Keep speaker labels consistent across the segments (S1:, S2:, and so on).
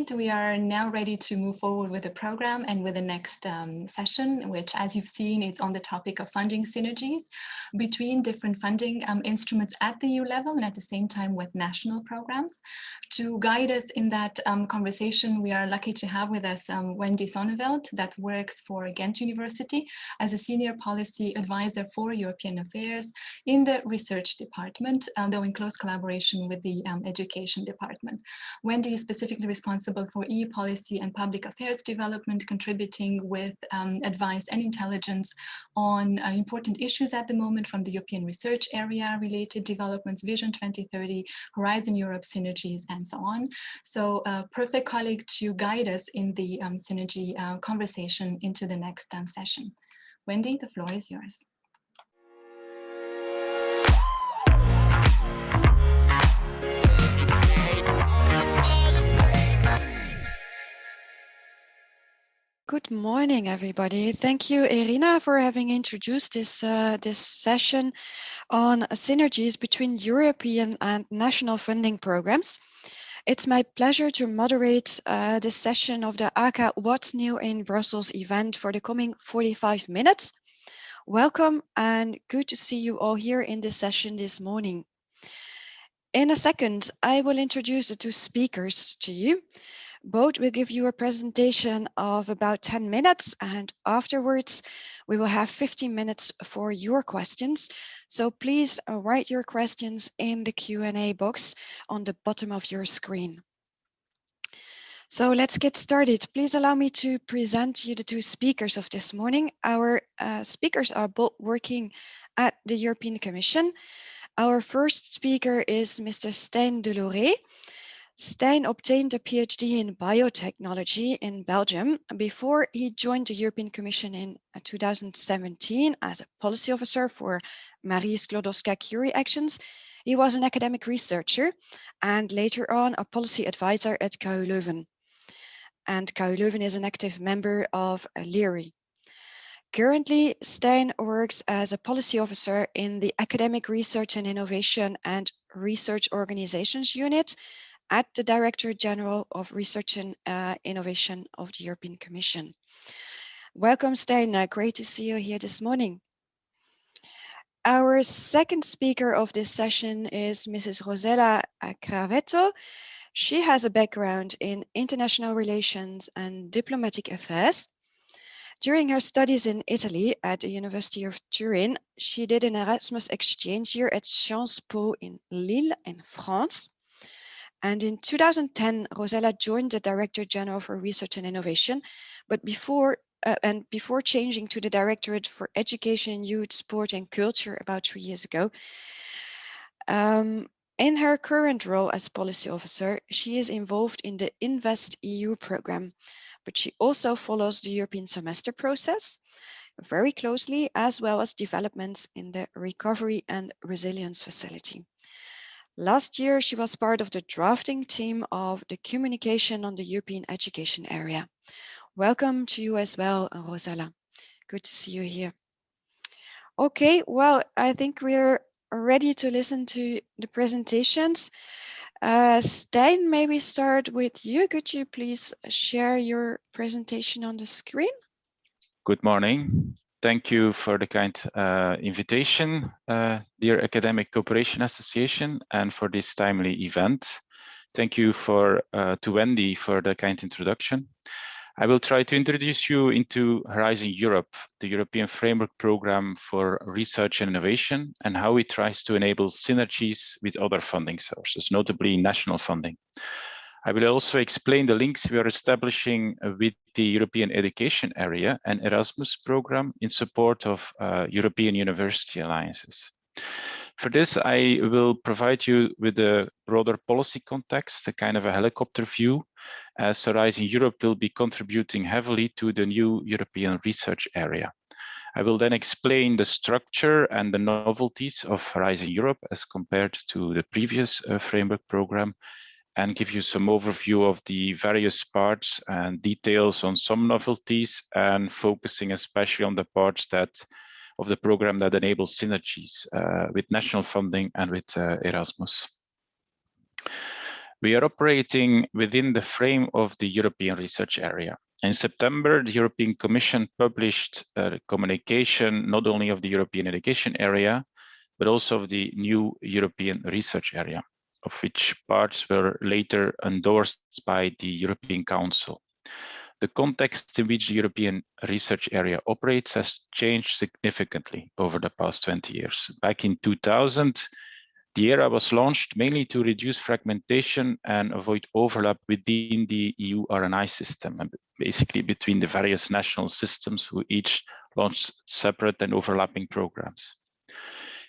S1: point, we are now ready to move forward with the program and with the next session, which, as you've seen, is on the topic of funding synergies between different funding instruments at the EU level and at the same time with national programs. To guide us in that conversation, we are lucky to have with us Wendy Sonneveld, that works for Ghent University as a senior policy advisor for European affairs in the research department, though in close collaboration with the education department. Wendy is specifically responsible for EU policy and public affairs development, contributing with advice and intelligence on important issues at the moment from the European research area related developments, Vision 2030, Horizon Europe, Synergies, and so on. So a perfect colleague to guide us in the synergy conversation into the next session. Wendy, the floor is yours.
S2: Good morning, everybody. Thank you, Irina, for having introduced this session on synergies between European and national funding programs. It's my pleasure to moderate this session of the ACA What's New in Brussels event for the coming 45 minutes. Welcome and good to see you all here in this session this morning. In a second, I will introduce the two speakers to you. Both will give you a presentation of about 10 minutes, and afterwards we will have 15 minutes for your questions. So please write your questions in the Q&A box on the bottom of your screen. So let's get started. Please allow me to present you the two speakers of this morning. Our speakers are both working at the European Commission. Our first speaker is Mr. Stijn Delaure. Stijn obtained a PhD in biotechnology in Belgium before he joined the European Commission in 2017 as a policy officer for Marie Sklodowska-Curie actions. He was an academic researcher and later on a policy advisor at KU Leuven. And KU Leuven is an active member of LERI. Currently, Stijn works as a policy officer in the Academic Research and Innovation and Research Organizations Unit at the Directorate General of Research and Innovation of the European Commission. Welcome, Stijn. Great to see you here this morning. Our second speaker of this session is Mrs. Rossella Cravetto. She has a background in international relations and diplomatic affairs. During her studies in Italy at the University of Turin, she did an Erasmus exchange year at Sciences Po in Lille in France. And in 2010, Rossella joined the Director General for Research and Innovation, but before changing to the Directorate for Education, Youth, Sport and Culture about 3 years ago. In her current role as policy officer, she is involved in the Invest EU program, but she also follows the European semester process very closely, as well as developments in the Recovery and Resilience Facility. Last year, she was part of the drafting team of the communication on the European education area. Welcome to you as well, Rossella. Good to see you here. Okay, well, I think we're ready to listen to the presentations. Stijn, maybe start with you. Could you please share your presentation on the screen?
S3: Good morning. Thank you for the kind invitation, dear Academic Cooperation Association, and for this timely event. Thank you to Wendy for the kind introduction. I will try to introduce you into Horizon Europe, the European Framework Programme for Research and Innovation, and how it tries to enable synergies with other funding sources, notably national funding. I will also explain the links we are establishing with the European Education Area and Erasmus program in support of European University Alliances. For this, I will provide you with a broader policy context, a kind of a helicopter view, as Horizon Europe will be contributing heavily to the new European Research Area. I will then explain the structure and the novelties of Horizon Europe as compared to the previous framework program, and give you some overview of the various parts and details on some novelties, and focusing especially on the parts of the program that enable synergies with national funding and with Erasmus. We are operating within the frame of the European Research Area. In September, the European Commission published a communication not only of the European Education Area, but also of the new European Research Area, of which parts were later endorsed by the European Council. The context in which the European Research Area operates has changed significantly over the past 20 years. Back in 2000, the ERA was launched mainly to reduce fragmentation and avoid overlap within the EU R&I system, and basically between the various national systems who each launched separate and overlapping programs.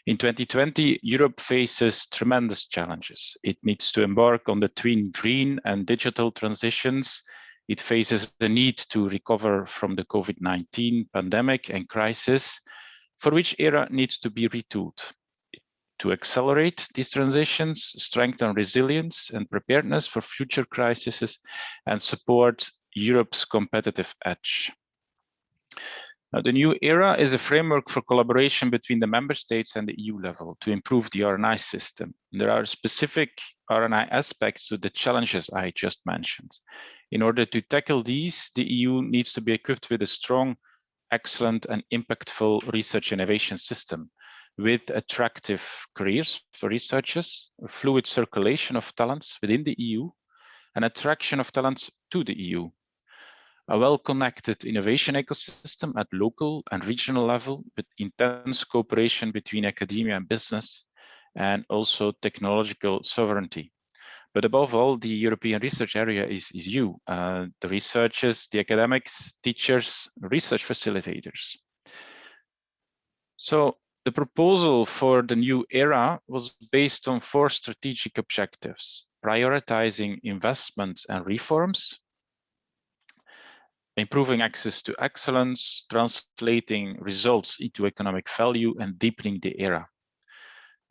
S3: In 2020, Europe faces tremendous challenges. It needs to embark on the twin green and digital transitions. It faces the need to recover from the COVID-19 pandemic and crisis, for which ERA needs to be retooled. To accelerate these transitions, strengthen resilience and preparedness for future crises, and support Europe's competitive edge. Now, the new ERA is a framework for collaboration between the member states and the EU level to improve the R&I system. There are specific R&I aspects to the challenges I just mentioned. In order to tackle these, the EU needs to be equipped with a strong, excellent, and impactful research innovation system, with attractive careers for researchers, a fluid circulation of talents within the EU, and attraction of talents to the EU, a well-connected innovation ecosystem at local and regional level, with intense cooperation between academia and business, and also technological sovereignty. But above all, the European Research Area is you, the researchers, the academics, teachers, research facilitators. So, the proposal for the new ERA was based on 4 strategic objectives: prioritizing investments and reforms, improving access to excellence, translating results into economic value, and deepening the ERA.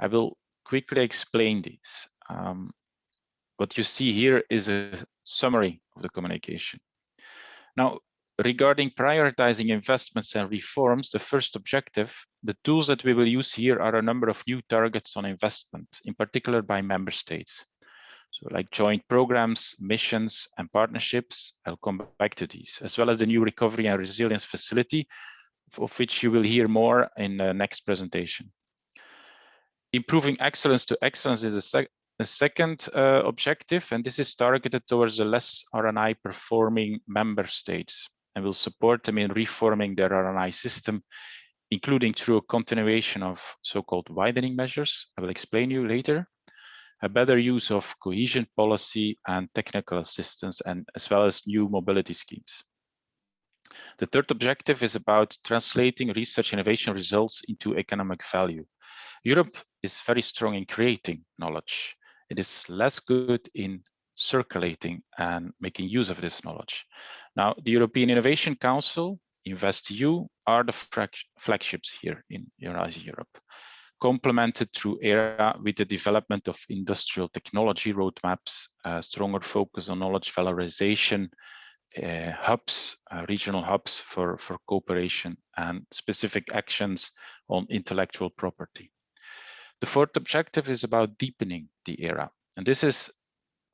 S3: I will quickly explain these. What you see here is a summary of the communication. Now, regarding prioritizing investments and reforms, the first objective, the tools that we will use here are a number of new targets on investment, in particular by member states. So like joint programs, missions, and partnerships, I'll come back to these, as well as the new Recovery and Resilience Facility, of which you will hear more in the next presentation. Improving excellence to excellence is a second objective, and this is targeted towards the less R&I performing member states, and will support them in reforming their R&I system, including through a continuation of so-called widening measures. I will explain you later. A better use of cohesion policy and technical assistance, and as well as new mobility schemes. The third objective is about translating research innovation results into economic value. Europe is very strong in creating knowledge. It is less good in circulating and making use of this knowledge. Now, the European Innovation Council, InvestEU, are the flagships here in Eurasia Europe, complemented through ERA with the development of industrial technology roadmaps, stronger focus on knowledge valorization, hubs, regional hubs for cooperation, and specific actions on intellectual property. The fourth objective is about deepening the ERA. And this is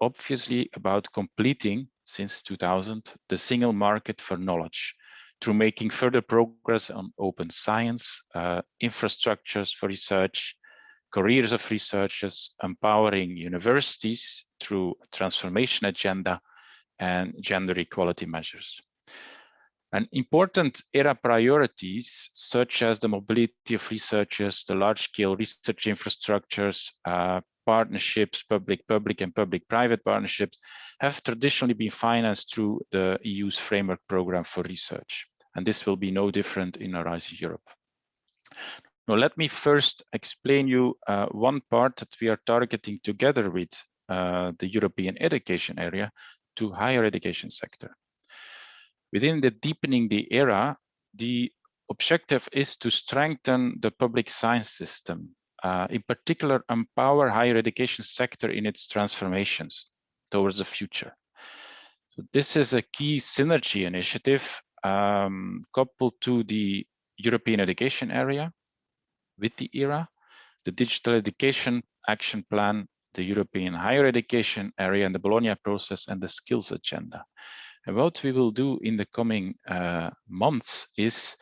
S3: obviously about completing, since 2000, the single market for knowledge, through making further progress on open science, infrastructures for research, careers of researchers, empowering universities through a transformation agenda, and gender equality measures. And important ERA priorities, such as the mobility of researchers, the large-scale research infrastructures, partnerships, public-public and public-private partnerships, have traditionally been financed through the EU's framework program for research. And this will be no different in Horizon Europe. Now, let me first explain you one part that we are targeting together with the European education area to higher education sector. Within the deepening the ERA, the objective is to strengthen the public science system, in particular, empower higher education sector in its transformations towards the future. So this is a key synergy initiative coupled to the European education area with the ERA, the Digital Education Action Plan, the European higher education area and the Bologna process and the skills agenda. And what we will do in the coming months is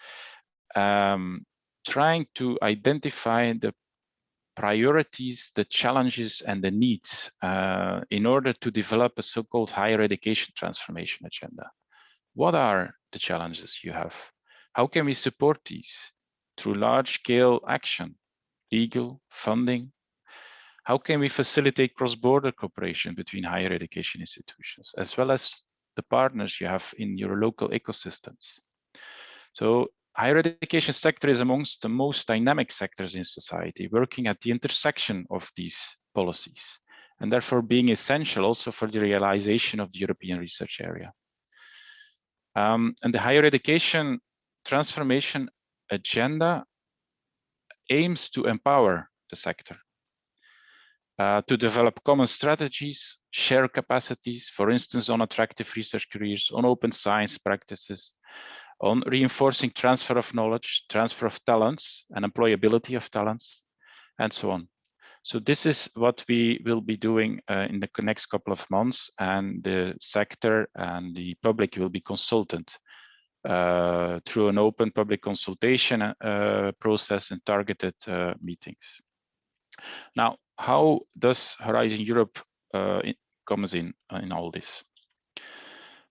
S3: trying to identify the priorities, the challenges, and the needs in order to develop a so-called higher education transformation agenda. What are the challenges you have? How can we support these through large-scale action, legal, funding? How can we facilitate cross-border cooperation between higher education institutions, as well as the partners you have in your local ecosystems? So higher education sector is amongst the most dynamic sectors in society, working at the intersection of these policies, and therefore being essential also for the realization of the European research area. And the higher education transformation agenda aims to empower the sector, to develop common strategies, share capacities, for instance, on attractive research careers, on open science practices, on reinforcing transfer of knowledge, transfer of talents, and employability of talents, and so on. So this is what we will be doing in the next couple of months, and the sector and the public will be consulted through an open public consultation process and targeted meetings. Now, how does Horizon Europe comes in all this?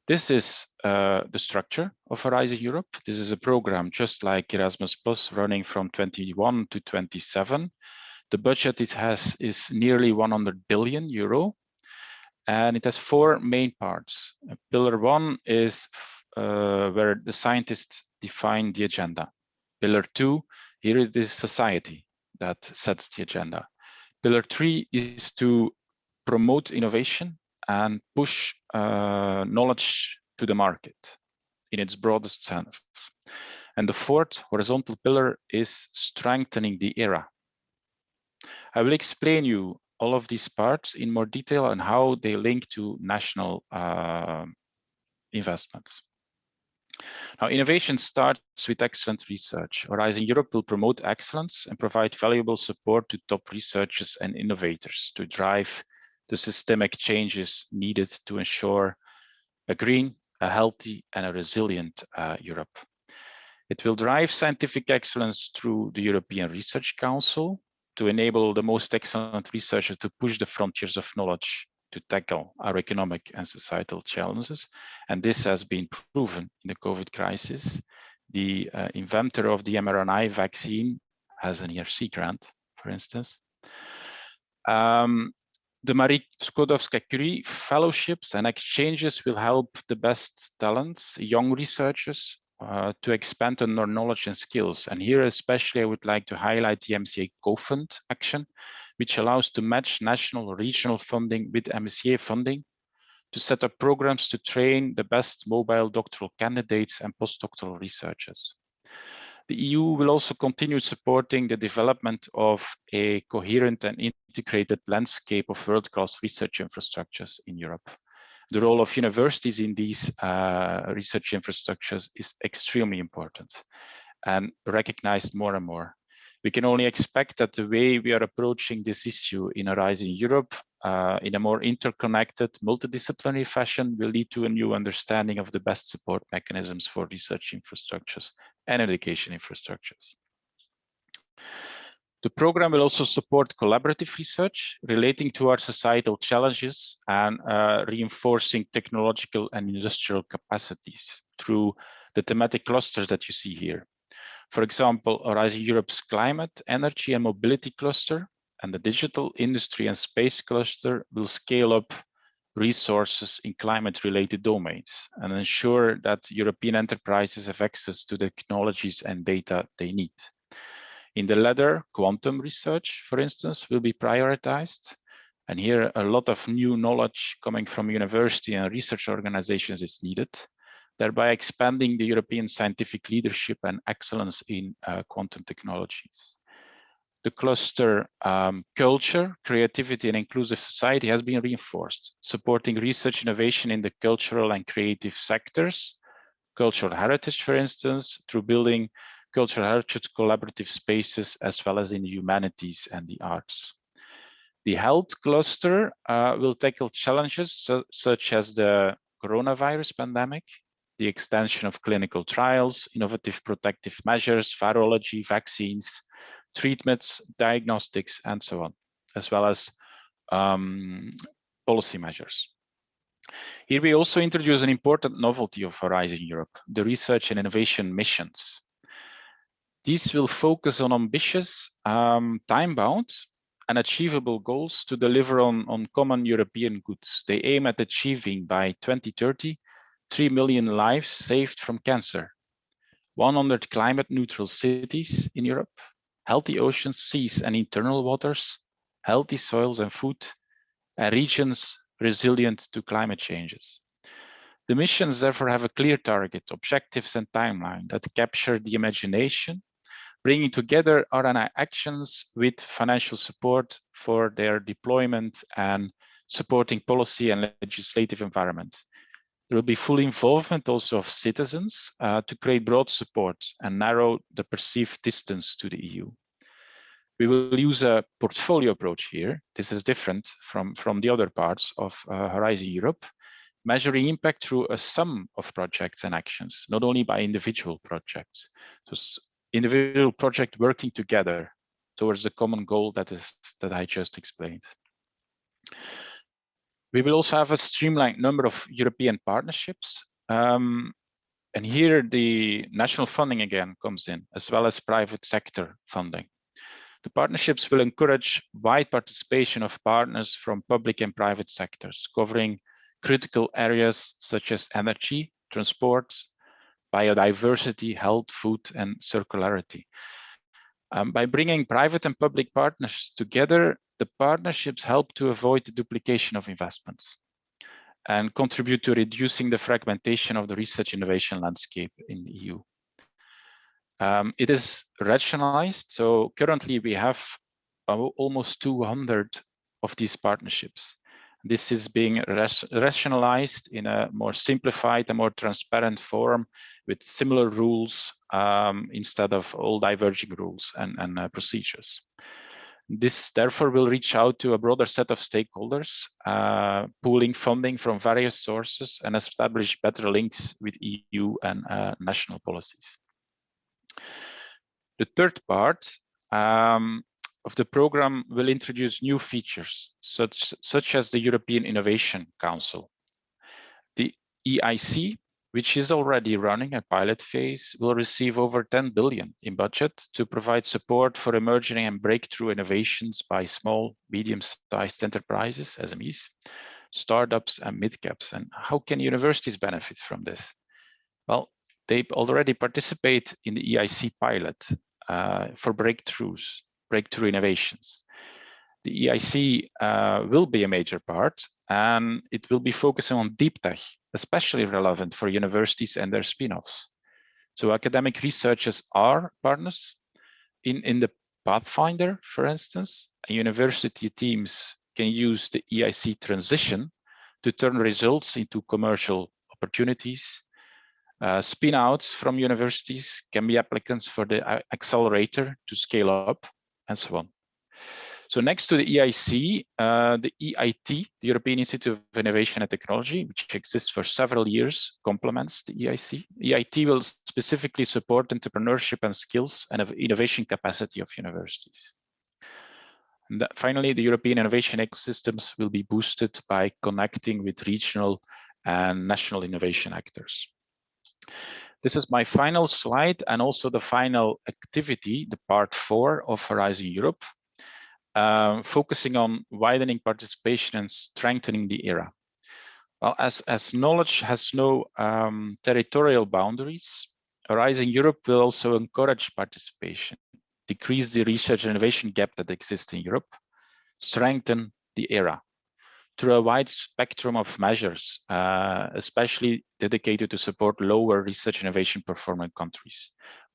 S3: This is the structure of Horizon Europe. This is a program just like Erasmus Plus, running from 21 to 27. The budget it has is nearly 100 billion euro, and it has four main parts. Pillar 1 is where the scientists define the agenda. Pillar 2, here it is society that sets the agenda. Pillar 3 is to promote innovation and push knowledge to the market in its broadest sense. And the fourth horizontal pillar is strengthening the era. I will explain you all of these parts in more detail and how they link to national investments. Now, innovation starts with excellent research. Horizon Europe will promote excellence and provide valuable support to top researchers and innovators to drive the systemic changes needed to ensure a green, a healthy, and a resilient Europe. It will drive scientific excellence through the European Research Council to enable the most excellent researchers to push the frontiers of knowledge to tackle our economic and societal challenges. And this has been proven in the COVID crisis. The inventor of the mRNA vaccine has an ERC grant, for instance. The Marie Skłodowska-Curie fellowships and exchanges will help the best talents, young researchers, to expand on their knowledge and skills. And here especially I would like to highlight the MCA co-fund action, which allows to match national or regional funding with MCA funding to set up programs to train the best mobile doctoral candidates and postdoctoral researchers. The EU will also continue supporting the development of a coherent and integrated landscape of world-class research infrastructures in Europe. The role of universities in these research infrastructures is extremely important and recognized more and more. We can only expect that the way we are approaching this issue in Horizon Europe in a more interconnected, multidisciplinary fashion will lead to a new understanding of the best support mechanisms for research infrastructures and education infrastructures. The program will also support collaborative research relating to our societal challenges and reinforcing technological and industrial capacities through the thematic clusters that you see here. For example, Horizon Europe's climate, energy and mobility cluster and the digital industry and space cluster will scale up resources in climate-related domains and ensure that European enterprises have access to the technologies and data they need. In the latter, quantum research, for instance, will be prioritized. And here a lot of new knowledge coming from university and research organizations is needed, thereby expanding the European scientific leadership and excellence in quantum technologies. The cluster culture, creativity and inclusive society has been reinforced, supporting research innovation in the cultural and creative sectors, cultural heritage, for instance, through building cultural heritage collaborative spaces, as well as in the humanities and the arts. The health cluster will tackle challenges such as the coronavirus pandemic, the extension of clinical trials, innovative protective measures, virology, vaccines, treatments, diagnostics, and so on, as well as policy measures. Here we also introduce an important novelty of Horizon Europe, the research and innovation missions. These will focus on ambitious, time-bound, and achievable goals to deliver on common European goods. They aim at achieving by 2030, 3 million lives saved from cancer, 100 climate-neutral cities in Europe, healthy oceans, seas, and internal waters, healthy soils and food, and regions resilient to climate changes. The missions therefore have a clear target, objectives, and timeline that capture the imagination, bringing together R&I actions with financial support for their deployment and supporting policy and legislative environment. There will be full involvement also of citizens to create broad support and narrow the perceived distance to the EU. We will use a portfolio approach here. This is different from the other parts of Horizon Europe, measuring impact through a sum of projects and actions, not only by individual projects. So individual projects working together towards the common goal that I just explained. We will also have a streamlined number of European partnerships. And here the national funding again comes in, as well as private sector funding. The partnerships will encourage wide participation of partners from public and private sectors, covering critical areas such as energy, transport, biodiversity, health, food, and circularity. By bringing private and public partners together, the partnerships help to avoid the duplication of investments and contribute to reducing the fragmentation of the research innovation landscape in the EU. It is rationalized, so currently we have almost 200 of these partnerships. This is being rationalized in a more simplified and more transparent form with similar rules instead of all diverging rules and procedures. This therefore will reach out to a broader set of stakeholders, pooling funding from various sources and establish better links with EU and national policies. The third part of the program will introduce new features, such as the European Innovation Council. The EIC, which is already running a pilot phase, will receive over 10 billion in budget to provide support for emerging and breakthrough innovations by small, medium-sized enterprises, SMEs, startups, and mid-caps. And how can universities benefit from this? Well, they already participate in the EIC pilot for breakthrough innovations. The EIC will be a major part, and it will be focusing on deep tech, especially relevant for universities and their spin-offs. So academic researchers are partners. In the Pathfinder, for instance, university teams can use the EIC transition to turn results into commercial opportunities. Spin-outs from universities can be applicants for the accelerator to scale up, and so on. So next to the EIC, the EIT, the European Institute of Innovation and Technology, which exists for several years, complements the EIC. EIT will specifically support entrepreneurship and skills and innovation capacity of universities. And finally, the European innovation ecosystems will be boosted by connecting with regional and national innovation actors. This is my final slide and also the final activity, the part 4 of Horizon Europe, focusing on widening participation and strengthening the era. Well, as knowledge has no territorial boundaries, Horizon Europe will also encourage participation, decrease the research and innovation gap that exists in Europe, strengthen the era through a wide spectrum of measures, especially dedicated to support lower research innovation performing countries,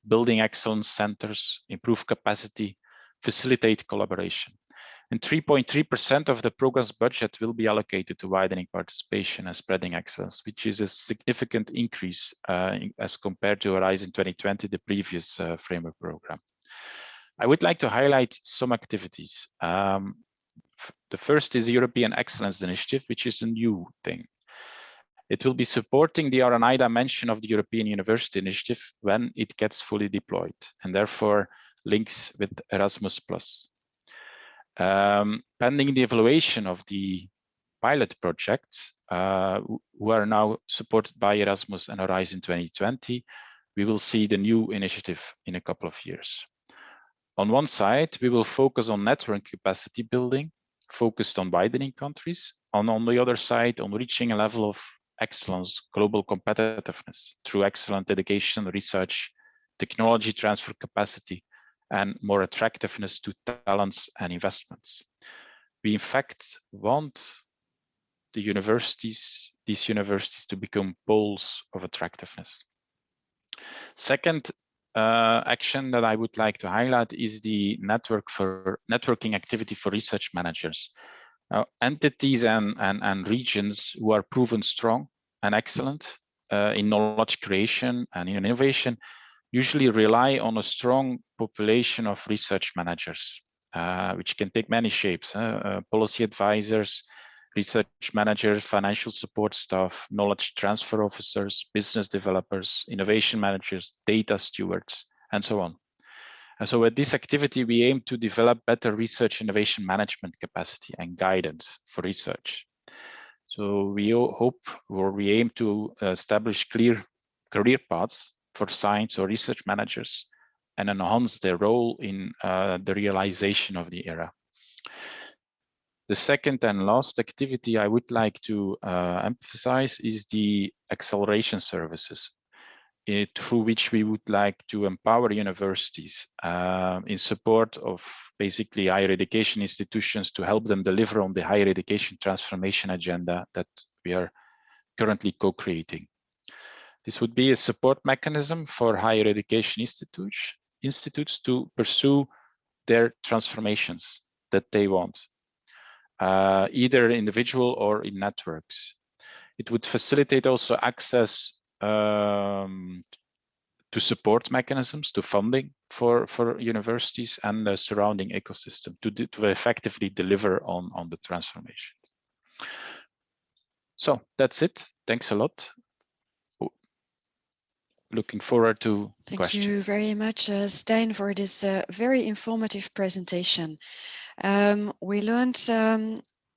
S3: building excellence centers, improve capacity, facilitate collaboration. And 3.3% of the program's budget will be allocated to widening participation and spreading excellence, which is a significant increase as compared to Horizon 2020, the previous framework program. I would like to highlight some activities. The first is the European Excellence Initiative, which is a new thing. It will be supporting the R&I dimension of the European University Initiative when it gets fully deployed, and therefore links with Erasmus+. Pending the evaluation of the pilot projects, who are now supported by Erasmus and Horizon 2020, we will see the new initiative in a couple of years. On one side, we will focus on network capacity building, focused on widening countries, and on the other side, on reaching a level of excellence, global competitiveness through excellent education, research, technology transfer capacity, and more attractiveness to talents and investments. We in fact want these universities to become poles of attractiveness. Second action that I would like to highlight is the networking activity for research managers. Entities and regions who are proven strong and excellent in knowledge creation and in innovation usually rely on a strong population of research managers, which can take many shapes: policy advisors, research managers, financial support staff, knowledge transfer officers, business developers, innovation managers, data stewards, and so on. And so with this activity, we aim to develop better research innovation management capacity and guidance for research. So we hope, or we aim to establish clear career paths for science or research managers and enhance their role in the realization of the era. The second and last activity I would like to emphasize is the acceleration services, through which we would like to empower universities in support of basically higher education institutions to help them deliver on the higher education transformation agenda that we are currently co-creating. This would be a support mechanism for higher education institutes to pursue their transformations that they want, either individual or in networks. It would facilitate also access to support mechanisms, to funding for universities and the surrounding ecosystem to effectively deliver on the transformation. So that's it. Thanks a lot. Looking forward to questions.
S2: Thank you very much, Stijn, for this very informative presentation. We learned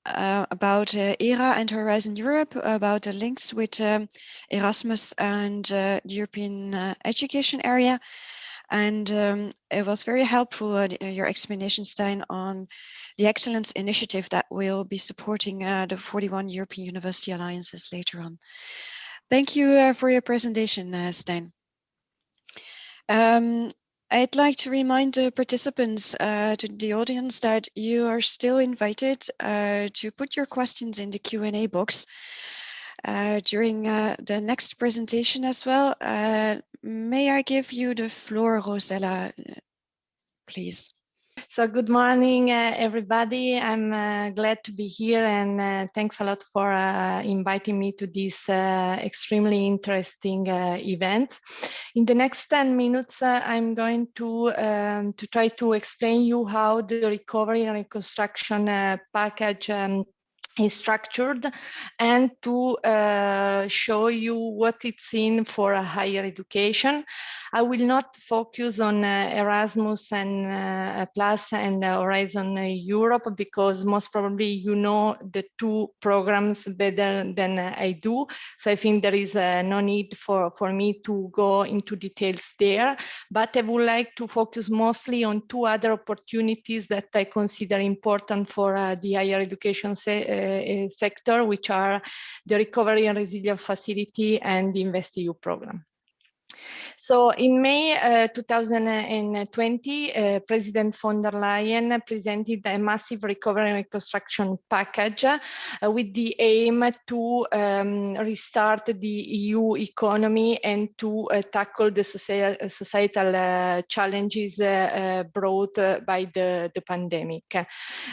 S2: about ERA and Horizon Europe, about the links with Erasmus and the European education area. And it was very helpful, your explanation, Stijn, on the Excellence Initiative that will be supporting the 41 European University Alliances later on. Thank you for your presentation, Stijn. I'd like to remind the participants, to the audience, that you are still invited to put your questions in the Q&A box during the next presentation as well. May I give you the floor, Rossella, please?
S4: So good morning, everybody. I'm glad to be here, and thanks a lot for inviting me to this extremely interesting event. In the next 10 minutes, I'm going to try to explain you how the recovery and reconstruction package is structured, and to show you what it's in for higher education. I will not focus on Erasmus and Plus and Horizon Europe, because most probably you know the two programs better than I do. So I think there is no need for me to go into details there. But I would like to focus mostly on two other opportunities that I consider important for the higher education sector, which are the Recovery and Resilience Facility and the InvestEU program. So in May 2020, President von der Leyen presented a massive recovery and reconstruction package with the aim to restart the EU economy and to tackle the societal challenges brought by the pandemic.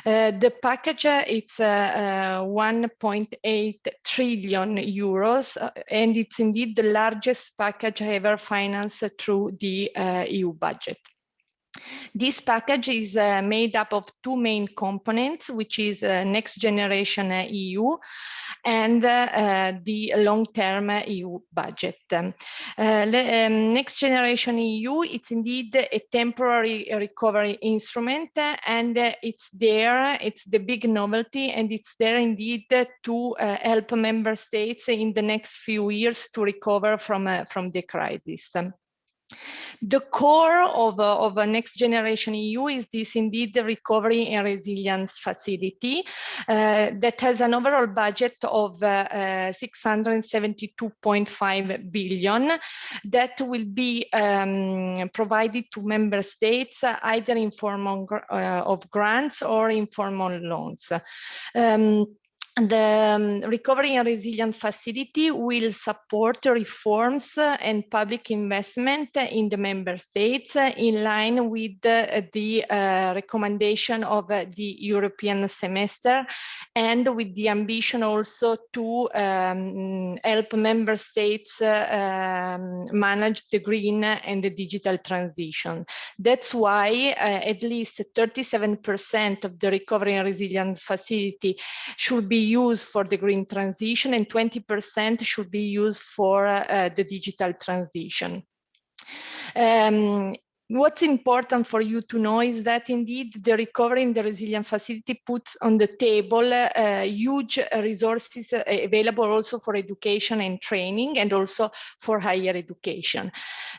S4: The package, it's 1.8 trillion euros, and it's indeed the largest package ever financed through the EU budget. This package is made up of two main components, which is Next Generation EU and the long-term EU budget. Next Generation EU, it's indeed a temporary recovery instrument, and it's the big novelty, and it's there indeed to help member states in the next few years to recover from the crisis. The core of a Next Generation EU is this indeed the Recovery and Resilience Facility that has an overall budget of 672.5 billion that will be provided to member states either in form of grants or in form of loans. The Recovery and Resilience Facility will support reforms and public investment in the member states in line with the recommendation of the European semester, and with the ambition also to help member states manage the green and the digital transition. That's why at least 37% of the Recovery and Resilience Facility should be used for the green transition, and 20% should be used for the digital transition. What's important for you to know is that indeed the Recovery and the Resilience Facility puts on the table huge resources available also for education and training, and also for higher education.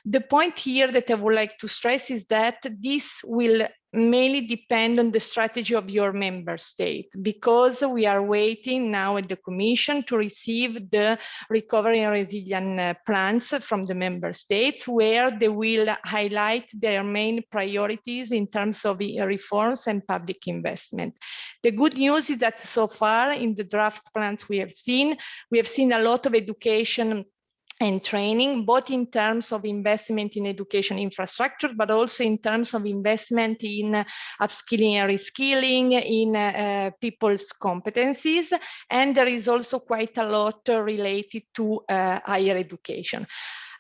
S4: The point here that I would like to stress is that this will mainly depend on the strategy of your member state, because we are waiting now at the Commission to receive the Recovery and Resilience plans from the member states, where they will highlight their main priorities in terms of reforms and public investment. The good news is that so far in the draft plans we have seen a lot of education and training, both in terms of investment in education infrastructure, but also in terms of investment in upskilling and reskilling, in people's competencies. And there is also quite a lot related to higher education.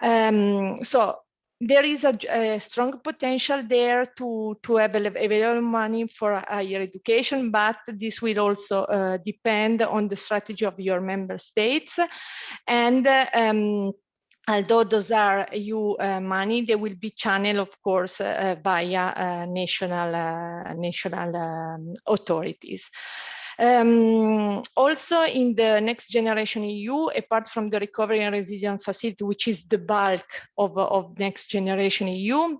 S4: So there is a strong potential there to have available money for higher education, but this will also depend on the strategy of your member states. And although those are EU money, they will be channeled, of course, via national authorities. Also in the Next Generation EU, apart from the Recovery and Resilience Facility, which is the bulk of Next Generation EU,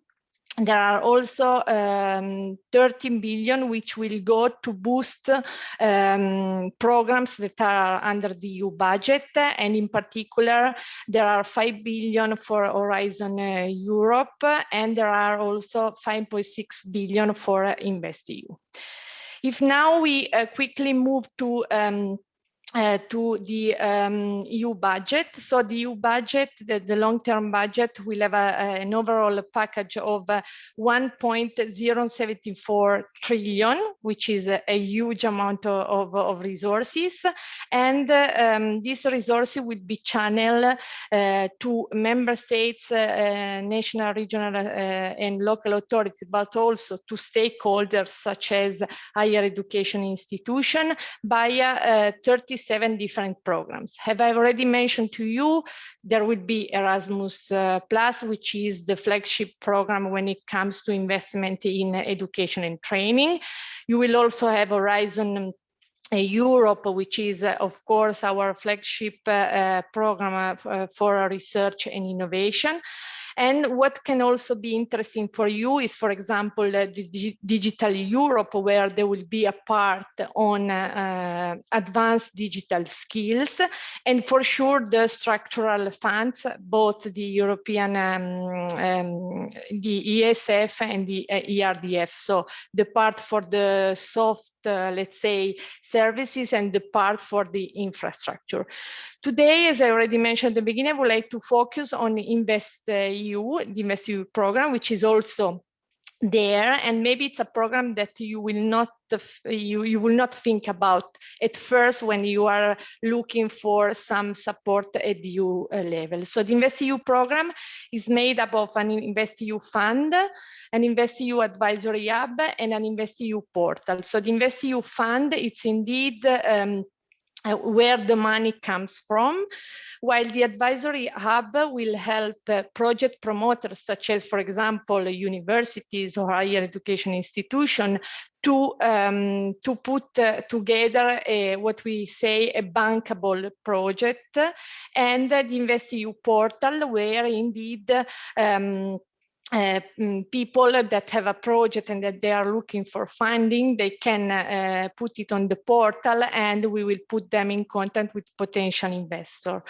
S4: there are also 13 billion which will go to boost programs that are under the EU budget, and in particular there are 5 billion for Horizon Europe, and there are also 5.6 billion for InvestEU. If now we quickly move to the EU budget. So the EU budget, the long-term budget, will have an overall package of 1.074 trillion, which is a huge amount of resources. And these resources will be channeled to member states, national, regional, and local authorities, but also to stakeholders such as higher education institutions via 37 different programs. Have I already mentioned to you, there will be Erasmus Plus, which is the flagship program when it comes to investment in education and training. You will also have Horizon Europe, which is, of course, our flagship program for research and innovation. And what can also be interesting for you is, for example, the Digital Europe, where there will be a part on advanced digital skills, and for sure the structural funds, both the European, the ESF and the ERDF. So the part for the soft, let's say, services, and the part for the infrastructure. Today, as I already mentioned at the beginning, I would like to focus on InvestEU, the InvestEU program, which is also there, and maybe it's a program that you will not think about at first when you are looking for some support at EU level. So the InvestEU program is made up of an InvestEU fund, an InvestEU advisory hub, and an InvestEU portal. So the InvestEU fund, it's indeed where the money comes from, while the advisory hub will help project promoters, such as, for example, universities or higher education institutions, to put together what we say a bankable project, and the InvestEU portal, where indeed people that have a project and that they are looking for funding, they can put it on the portal, and we will put them in contact with potential investor.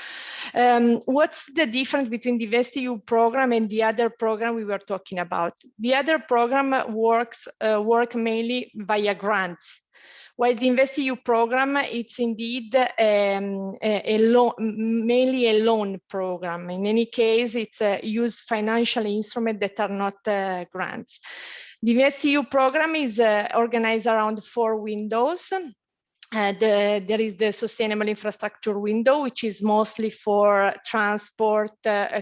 S4: What's the difference between the InvestEU program and the other program we were talking about? The other program work mainly via grants, while the InvestEU program, it's indeed mainly a loan program. In any case, it's use financial instruments that are not grants. The InvestEU program is organized around 4 windows. There is the sustainable infrastructure window, which is mostly for transport,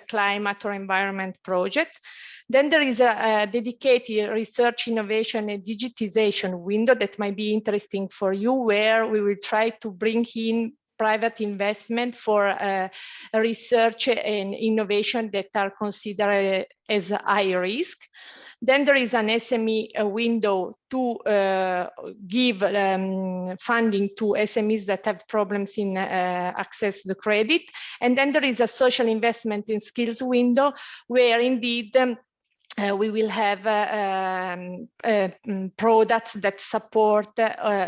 S4: climate or environment project. Then there is a dedicated research, innovation, and digitization window that might be interesting for you, where we will try to bring in private investment for research and innovation that are considered as high risk. Then there is an SME window to give funding to SMEs that have problems in access to credit. And then there is a social investment in skills window, where indeed we will have products that support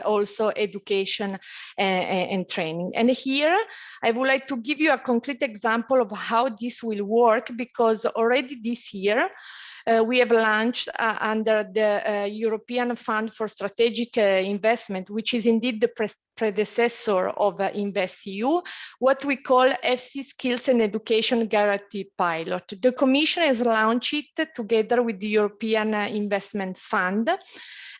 S4: also education and training. And here I would like to give you a concrete example of how this will work, because already this year we have launched under the European Fund for Strategic Investment, which is indeed the predecessor of InvestEU, what we call FC Skills and Education Guarantee Pilot. The Commission has launched it together with the European Investment Fund.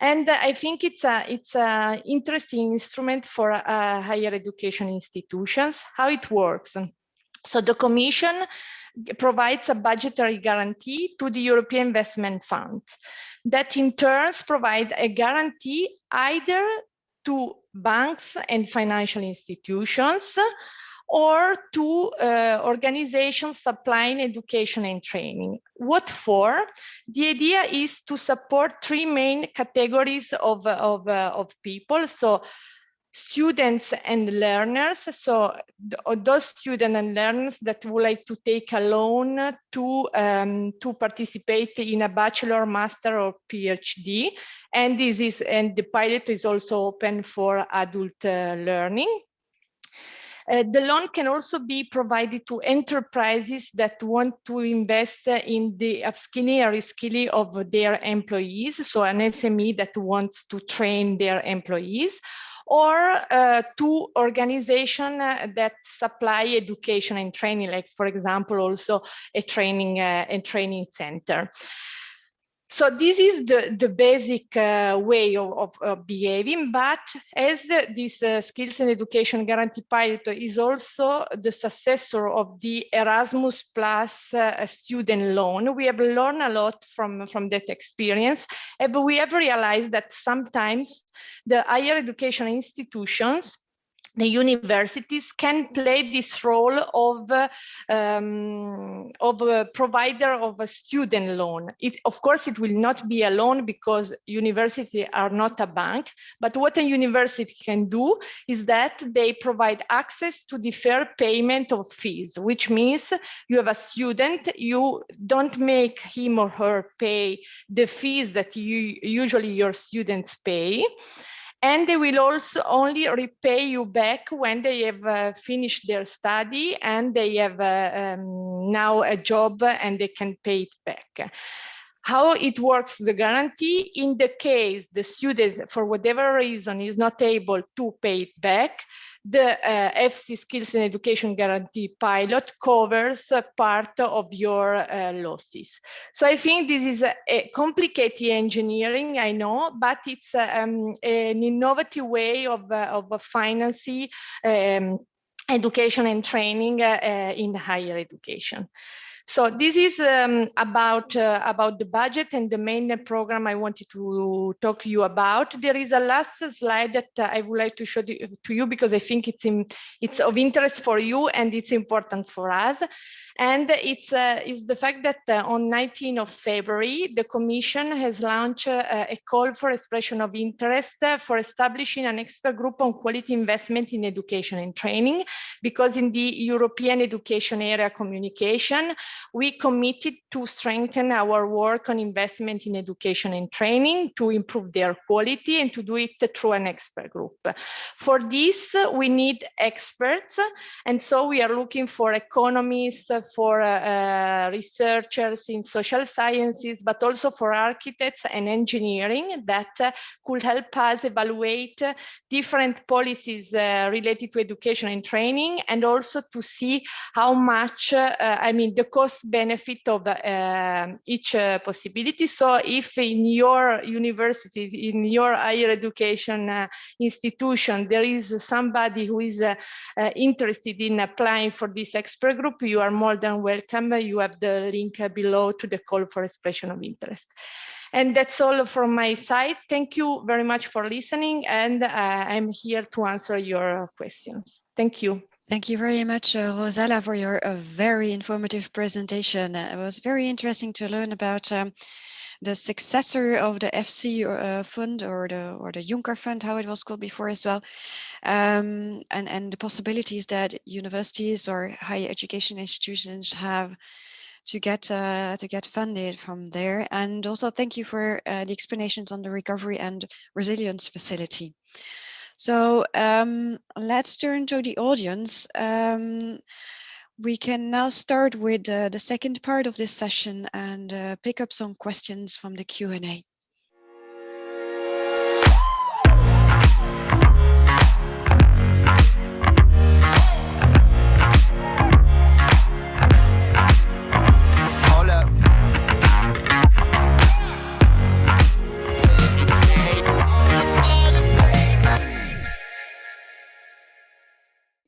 S4: And I think it's an interesting instrument for higher education institutions. How it works. So the Commission provides a budgetary guarantee to the European Investment Fund that in turn provide a guarantee either to banks and financial institutions or to organizations supplying education and training. What for? The idea is to support 3 main categories of people. So students and learners, so those students and learners that would like to take a loan to participate in a bachelor, master, or PhD, and the pilot is also open for adult learning. The loan can also be provided to enterprises that want to invest in the upskilling or reskilling of their employees, so an SME that wants to train their employees, or to organizations that supply education and training, like, for example, also a training center. So this is the basic way of behaving, but as this Skills and Education Guarantee Pilot is also the successor of the Erasmus Plus student loan, we have learned a lot from that experience, but we have realized that sometimes the higher education institutions, the universities, can play this role of a provider of a student loan. Of course, it will not be a loan because universities are not a bank, but what a university can do is that they provide access to deferred payment of fees, which means you have a student, you don't make him or her pay the fees that usually your students pay. And they will also only repay you back when they have finished their study and they have now a job and they can pay it back. How it works, the guarantee, in the case the student, for whatever reason, is not able to pay it back, the FC Skills and Education Guarantee pilot covers part of your losses. So I think this is a complicated engineering, I know, but it's an innovative way of financing education and training in higher education. So this is about the budget and the main program I wanted to talk to you about. There is a last slide that I would like to show to you because I think it's of interest for you and it's important for us. And it's the fact that on 19th of February, the Commission has launched a call for expression of interest for establishing an expert group on quality investment in education and training, because in the European education area communication, we committed to strengthen our work on investment in education and training, to improve their quality, and to do it through an expert group. For this, we need experts, and so we are looking for economists, for researchers in social sciences, but also for architects and engineering that could help us evaluate different policies related to education and training, and also to see how much, the cost benefit of each possibility. So if in your university, in your higher education institution, there is somebody who is interested in applying for this expert group, you are more than welcome. You have the link below to the call for expression of interest. And that's all from my side. Thank you very much for listening, and I'm here to answer your questions. Thank you.
S2: Thank you very much, Rossella, for your very informative presentation. It was very interesting to learn about the successor of the FC fund, or the Juncker fund, how it was called before as well, and the possibilities that universities or higher education institutions have to get funded from there. And also thank you for the explanations on the recovery and resilience facility. So let's turn to the audience. We can now start with the second part of this session and pick up some questions from the Q&A.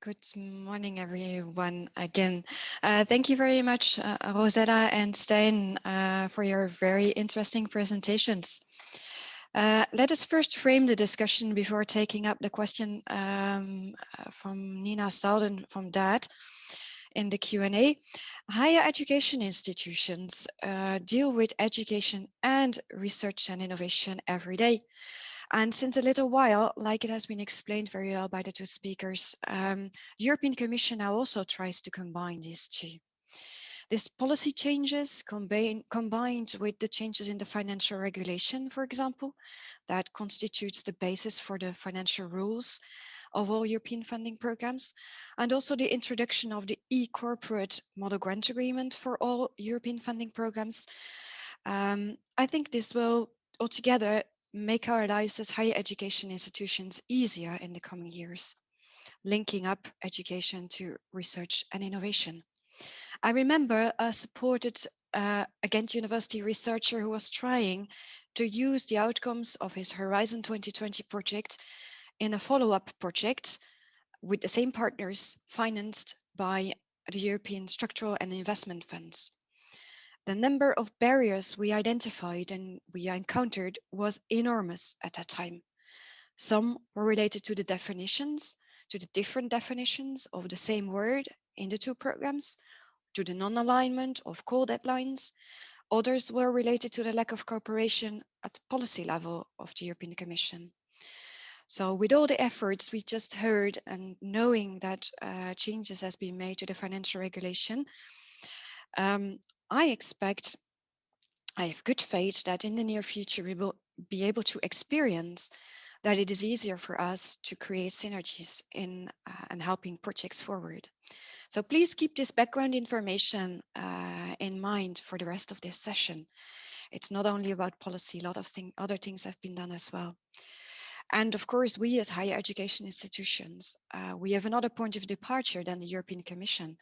S2: Good morning, everyone. Again, thank you very much, Rossella and Stijn, for your very interesting presentations. Let us first frame the discussion before taking up the question from Nina Salden from DAD in the Q&A. Higher education institutions deal with education and research and innovation every day. And since a little while, like it has been explained very well by the two speakers, the European Commission now also tries to combine these two. These policy changes combined with the changes in the financial regulation, for example, that constitutes the basis for the financial rules of all European funding programs, and also the introduction of the e-corporate model grant agreement for all European funding programs. I think this will altogether make our lives as higher education institutions easier in the coming years, linking up education to research and innovation. I remember I supported a Ghent University researcher who was trying to use the outcomes of his Horizon 2020 project in a follow-up project with the same partners financed by the European Structural and Investment Funds. The number of barriers we identified and we encountered was enormous at that time. Some were related to the definitions, to the different definitions of the same word in the two programs, to the non-alignment of call deadlines. Others were related to the lack of cooperation at the policy level of the European Commission. So with all the efforts we just heard and knowing that changes has been made to the financial regulation, I have good faith that in the near future we will be able to experience that it is easier for us to create synergies in and helping projects forward. So please keep this background information in mind for the rest of this session. It's not only about policy, a lot of other things have been done as well. And of course, we as higher education institutions, we have another point of departure than the European Commission.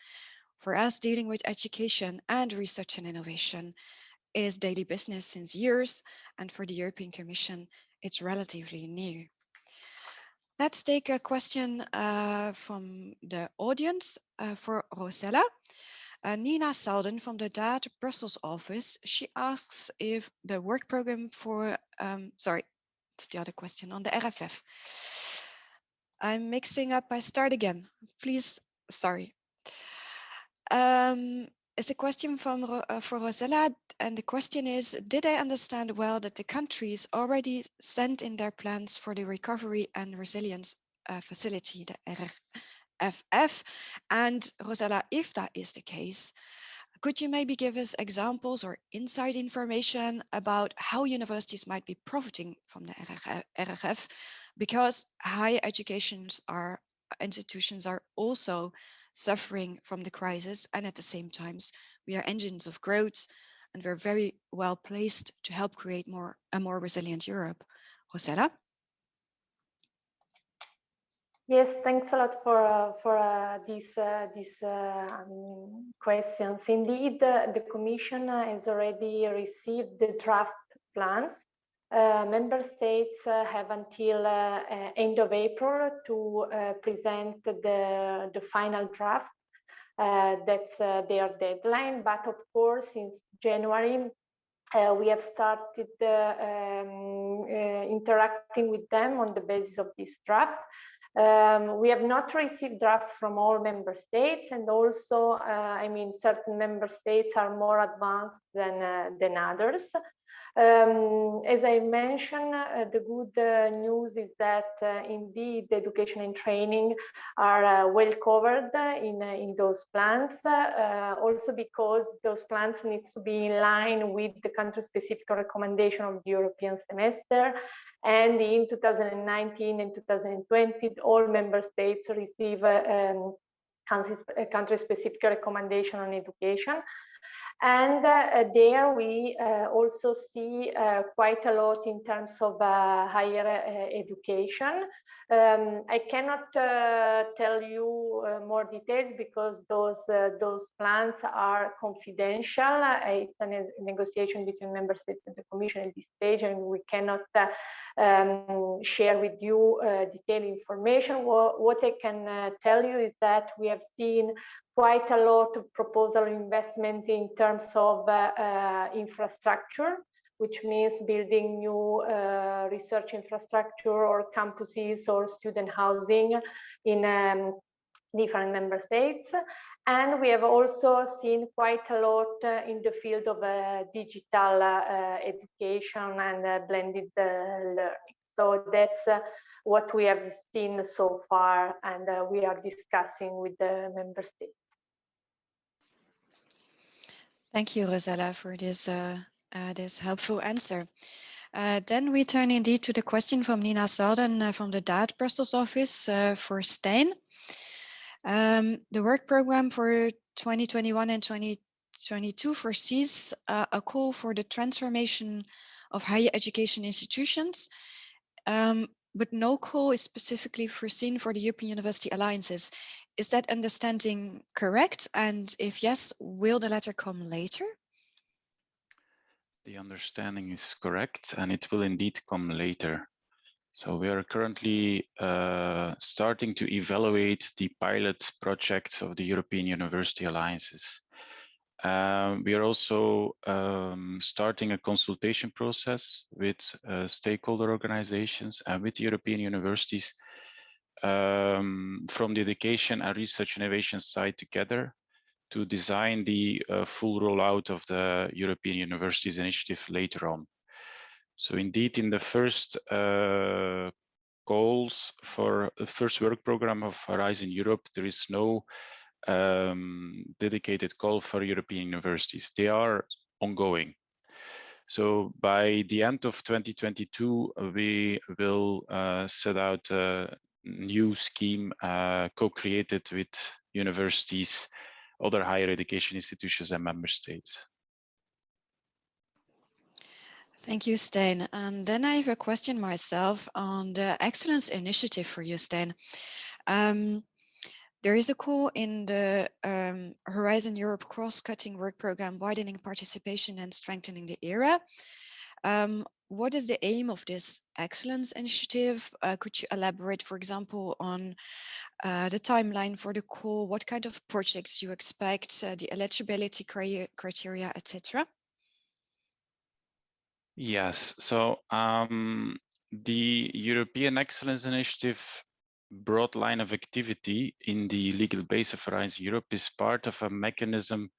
S2: For us, dealing with education and research and innovation is daily business since years, and for the European Commission, it's relatively new. Let's take a question from the audience for Rossella. Nina Selden from the DAD Brussels office, she asks if the work program for, sorry, it's the other question on the RFF. I'm mixing up, I start again, please, sorry. It's a question from for Rossella, and the question is, did I understand well that the countries already sent in their plans for the recovery and resilience facility, the RFF? And Rossella, if that is the case, could you maybe give us examples or inside information about how universities might be profiting from the RFF? Because higher institutions are also suffering from the crisis, and at the same time, we are engines of growth, and we're very well placed to help create a more resilient Europe. Rossella?
S4: Yes, thanks a lot for these questions. Indeed, the Commission has already received the draft plans. Member states have until end of April to present the final draft. That's their deadline. But of course, since January, we have started interacting with them on the basis of this draft. We have not received drafts from all member states, and also, I mean, certain member states are more advanced than others. As I mentioned, the good news is that indeed education and training are well covered in those plans, also because those plans need to be in line with the country-specific recommendation of the European semester. And in 2019 and 2020, all member states receive country-specific recommendation on education. And there we also see quite a lot in terms of higher education. I cannot tell you more details because those plans are confidential. It's a negotiation between member states and the Commission at this stage, and we cannot share with you detailed information. What I can tell you is that we have seen quite a lot of proposal investment in terms of infrastructure, which means building new research infrastructure or campuses or student housing in different member states. And we have also seen quite a lot in the field of digital education and blended learning. So that's what we have seen so far, and we are discussing with the member states.
S2: Thank you, Rossella, for this helpful answer. Then we turn indeed to the question from Nina Selden from the DAD Brussels office for Stijn. The work program for 2021 and 2022 foresees a call for the transformation of higher education institutions, but no call is specifically foreseen for the European University Alliances. Is that understanding correct? And if yes, will the letter come later?
S3: The understanding is correct, and it will indeed come later. So we are currently starting to evaluate the pilot projects of the European University Alliances. We are also starting a consultation process with stakeholder organizations and with European universities from the education and research innovation side together to design the full rollout of the European Universities Initiative later on. So indeed, in the first goals for the first work program of Horizon Europe, there is no dedicated call for European universities. They are ongoing. So by the end of 2022, we will set out a new scheme co-created with universities, other higher education institutions and member states.
S2: Thank you, Stijn. And then I have a question myself on the Excellence Initiative for you, Stijn. There is a call in the Horizon Europe cross-cutting work program, widening participation and strengthening the era. What is the aim of this Excellence Initiative? Could you elaborate, for example, on the timeline for the call, what kind of projects you expect, the eligibility criteria, etc.?
S3: Yes, so the European Excellence Initiative broad line of activity in the legal base of Horizon Europe is part of a mechanism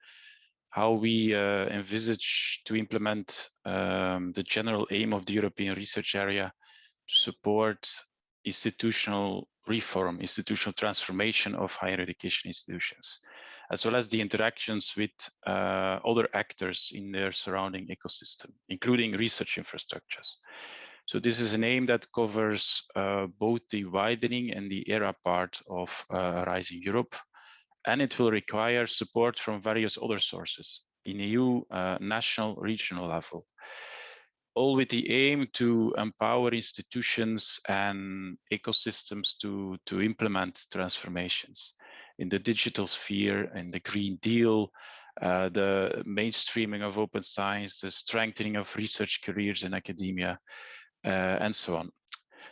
S3: how we envisage to implement the general aim of the European research area to support institutional reform, institutional transformation of higher education institutions, as well as the interactions with other actors in their surrounding ecosystem, including research infrastructures. So this is an aim that covers both the widening and the era part of Horizon Europe, and it will require support from various other sources in EU, national, regional level, all with the aim to empower institutions and ecosystems to implement transformations in the digital sphere and the Green Deal, the mainstreaming of open science, the strengthening of research careers in academia, and so on.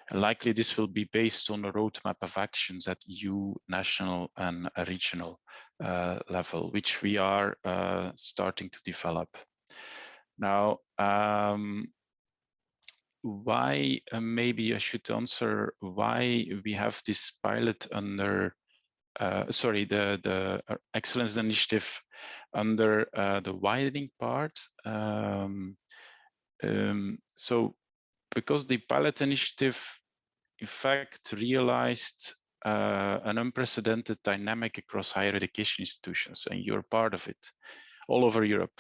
S3: And likely this will be based on a roadmap of actions at EU, national and regional level, which we are starting to develop. Now, why, maybe I should answer why we have this pilot under, the Excellence Initiative under the widening part. So because the pilot initiative, in fact, realized an unprecedented dynamic across higher education institutions, and you're part of it, all over Europe.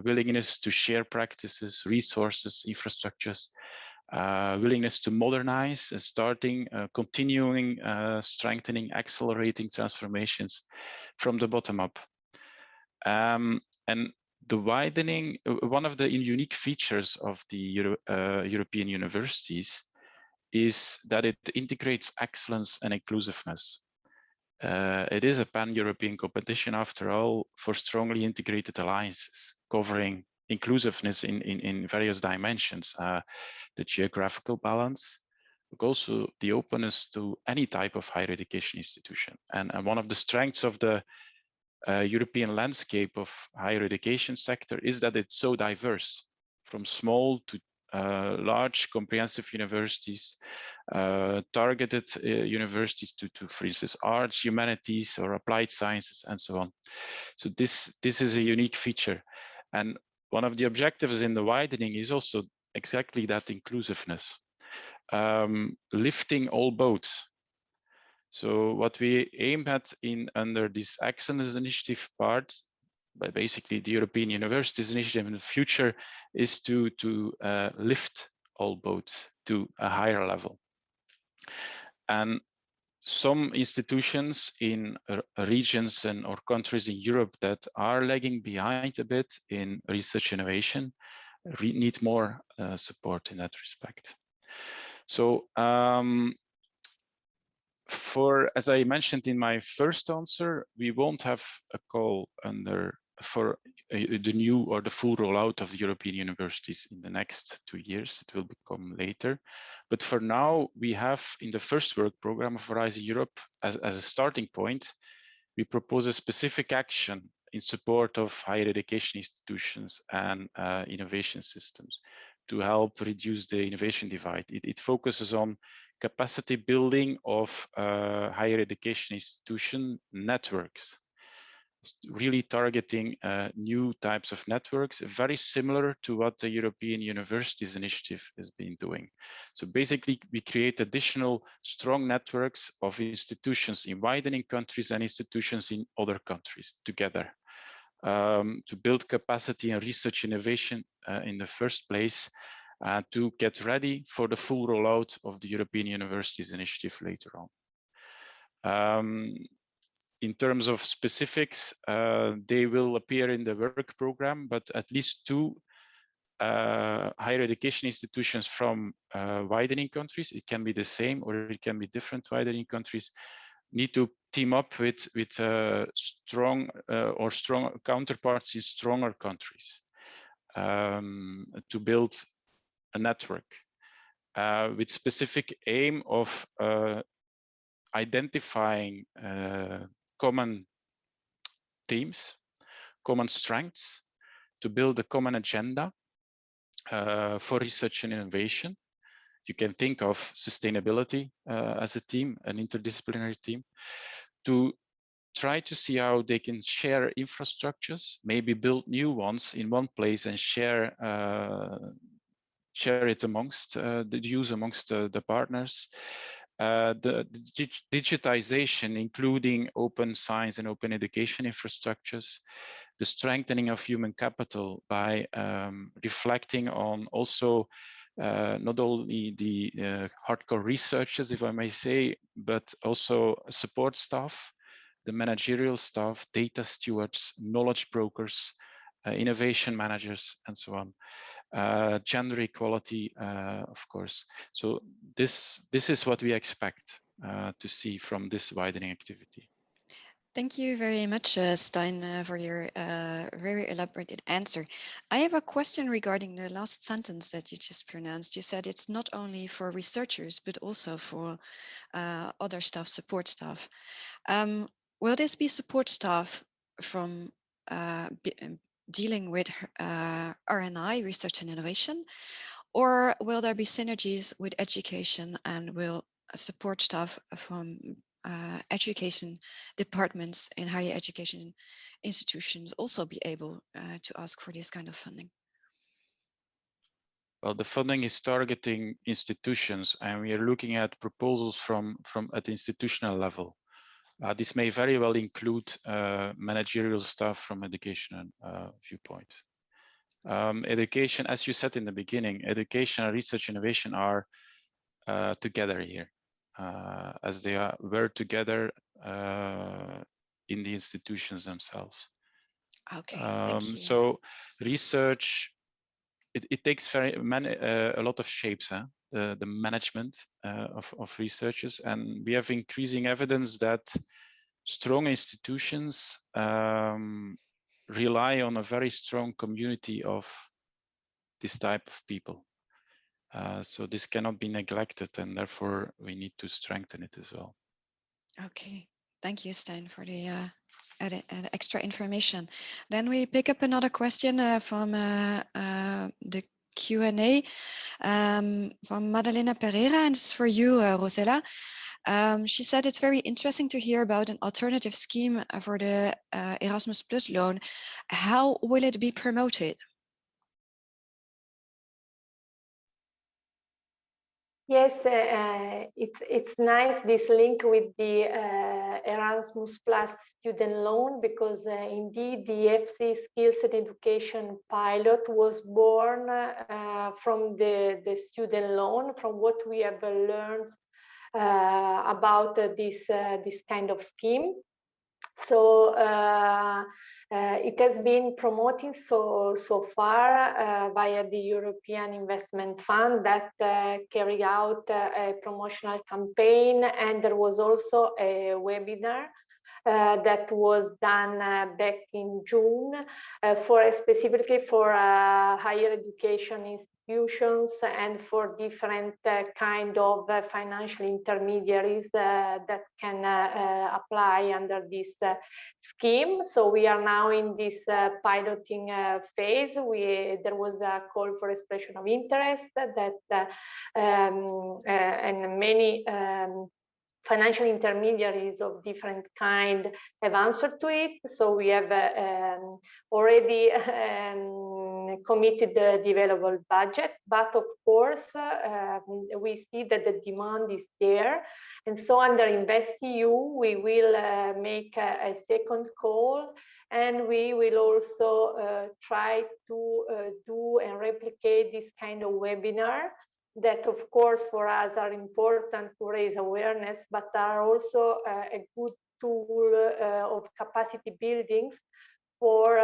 S3: Willingness to share practices, resources, infrastructures, willingness to modernize, continuing, strengthening, accelerating transformations from the bottom up. And the widening, one of the unique features of the European universities is that it integrates excellence and inclusiveness. It is a pan-European competition, after all, for strongly integrated alliances, covering inclusiveness in various dimensions, the geographical balance, but also the openness to any type of higher education institution. And one of the strengths of the European landscape of higher education sector is that it's so diverse, from small to large comprehensive universities, targeted universities to, for instance, arts, humanities, or applied sciences, and so on. So this is a unique feature. And one of the objectives in the widening is also exactly that inclusiveness, lifting all boats. So what we aim at under this Excellence Initiative part, by basically the European Universities Initiative in the future, is to lift all boats to a higher level. And some institutions in regions or countries in Europe that are lagging behind a bit in research innovation need more support in that respect. So as I mentioned in my first answer, we won't have a call for the new or the full rollout of the European universities in the next 2 years. It will become later. But for now, we have in the first work program of Horizon Europe, as a starting point, we propose a specific action in support of higher education institutions and innovation systems to help reduce the innovation divide. It focuses on capacity building of higher education institution networks, really targeting new types of networks, very similar to what the European Universities Initiative has been doing. So basically, we create additional strong networks of institutions in widening countries and institutions in other countries together to build capacity and research innovation in the first place, to get ready for the full rollout of the European Universities Initiative later on. In terms of specifics, they will appear in the work program, but at least 2 higher education institutions from widening countries, it can be the same or it can be different widening countries, need to team up with strong counterparts in stronger countries to build a network with specific aim of identifying common themes, common strengths, to build a common agenda for research and innovation. You can think of sustainability as a team, an interdisciplinary team, to try to see how they can share infrastructures, maybe build new ones in one place and share it amongst the use amongst the partners. The digitization, including open science and open education infrastructures, the strengthening of human capital by reflecting on also not only the hardcore researchers, if I may say, but also support staff, the managerial staff, data stewards, knowledge brokers, innovation managers, and so on. Gender equality, of course. So this is what we expect to see from this widening activity.
S2: Thank you very much, Stijn, for your very elaborated answer. I have a question regarding the last sentence that you just pronounced. You said it's not only for researchers, but also for other staff, support staff. Will this be support staff from dealing with R&I, research and innovation, or will there be synergies with education, and will support staff from education departments in higher education institutions also be able to ask for this kind of funding?
S3: Well, the funding is targeting institutions, and we are looking at proposals from at the institutional level. This may very well include managerial staff from education viewpoint. Education, as you said in the beginning, education and research innovation are together here, as they were together in the institutions themselves.
S2: Okay, thank you.
S3: So research, it takes a lot of shapes, the management of researchers, and we have increasing evidence that strong institutions rely on a very strong community of this type of people. So this cannot be neglected, and therefore we need to strengthen it as well.
S2: Okay, thank you, Stijn, for the extra information. Then we pick up another question from the Q&A from Madalena Pereira, and it's for you, Rossella. She said it's very interesting to hear about an alternative scheme for the Erasmus Plus loan. How will it be promoted?
S4: Yes, it's nice, this link with the Erasmus Plus student loan, because indeed the FC Skills and Education pilot was born from the student loan, from what we have learned about this kind of scheme. So it has been promoting so far via the European Investment Fund that carried out a promotional campaign, and there was also a webinar that was done back in June specifically for higher education institutions and for different kind of financial intermediaries that can apply under this scheme. So we are now in this piloting phase. There was a call for expression of interest that and many financial intermediaries of different kind have answered to it. So we have already committed the developable budget, but of course we see that the demand is there. And so under InvestEU, we will make a second call, and we will also try to do and replicate this kind of webinar that of course for us are important to raise awareness, but are also a good tool of capacity buildings for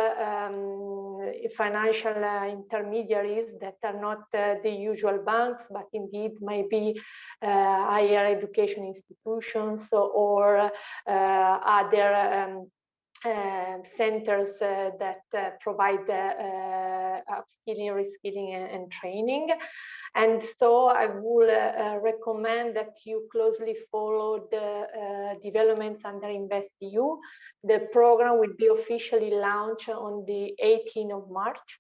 S4: financial intermediaries that are not the usual banks, but indeed might be higher education institutions or other centers that provide upskilling, reskilling, and training. And so I would recommend that you closely follow the developments under InvestEU. The program will be officially launched on the 18th of March.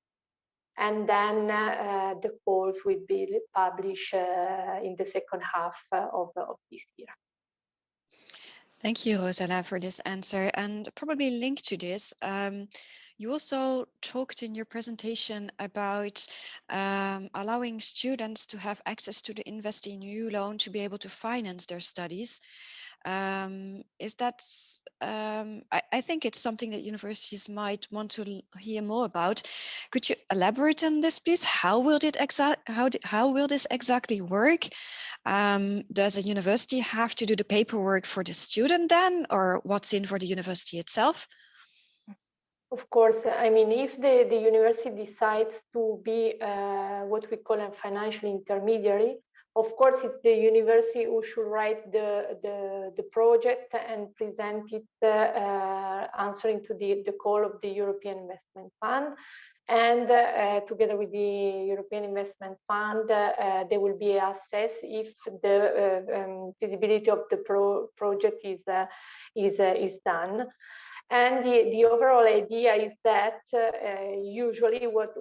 S4: And then the course will be published in the second half of this year.
S2: Thank you, Rossella, for this answer. And probably linked to this, you also talked in your presentation about allowing students to have access to the InvestEU loan to be able to finance their studies. Is that, I think it's something that universities might want to hear more about. Could you elaborate on this, please? How will this exactly work? Does a university have to do the paperwork for the student then, or what's in for the university itself?
S4: Of course, I mean, if the university decides to be what we call a financial intermediary, of course, it's the university who should write the project and present it answering to the call of the European Investment Fund. And together with the European Investment Fund, they will be assessed if the feasibility of the project is done. And the overall idea is that usually what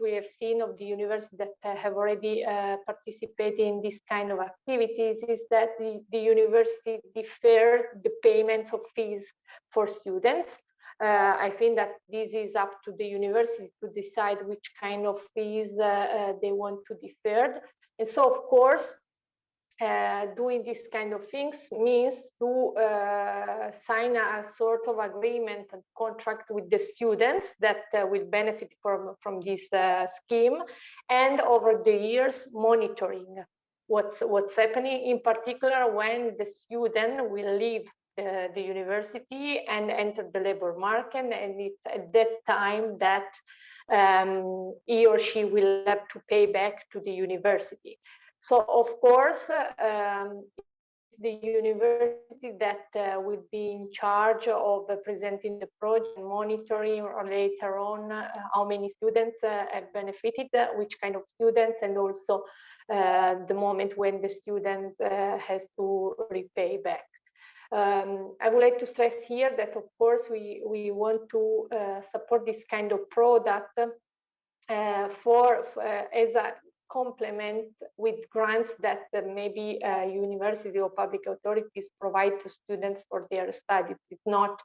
S4: we have seen of the universities that have already participated in this kind of activities is that the university defer the payment of fees for students. I think that this is up to the university to decide which kind of fees they want to defer. And so, of course, doing this kind of things means to sign a sort of agreement and contract with the students that will benefit from this scheme, and over the years monitoring what's happening, in particular when the student will leave the university and enter the labor market, and it's at that time that he or she will have to pay back to the university. So, of course, the university that will be in charge of presenting the project, monitoring, or later on how many students have benefited, which kind of students, and also the moment when the student has to repay back. I would like to stress here that, of course, we want to support this kind of product as a complement with grants that maybe universities or public authorities provide to students for their studies. It's not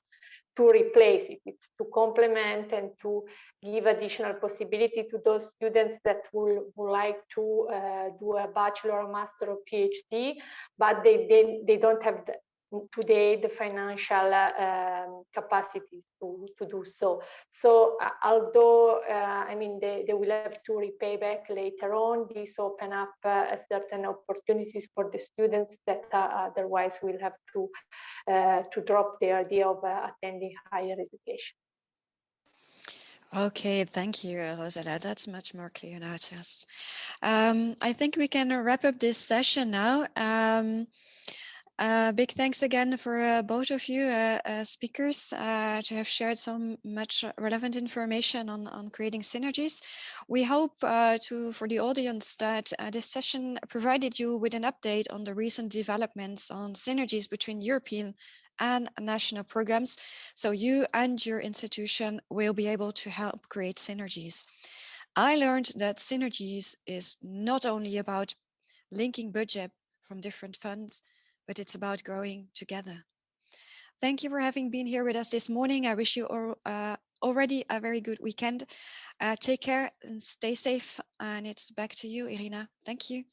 S4: to replace it, it's to complement and to give additional possibility to those students that would like to do a bachelor, master, or PhD, but they don't have today the financial capacities to do so. So although I mean they will have to repay back later on, this open up certain opportunities for the students that otherwise will have to drop the idea of attending higher education.
S2: Okay, thank you, Rossella. That's much more clear now to us. I think we can wrap up this session now. Big thanks again for both of you speakers to have shared so much relevant information on creating synergies. We hope for the audience that this session provided you with an update on the recent developments on synergies between European and national programs, so you and your institution will be able to help create synergies. I learned that synergies is not only about linking budget from different funds, but it's about growing together. Thank you for having been here with us this morning. I wish you already a very good weekend. Take care and stay safe. And it's back to you, Irina. Thank you.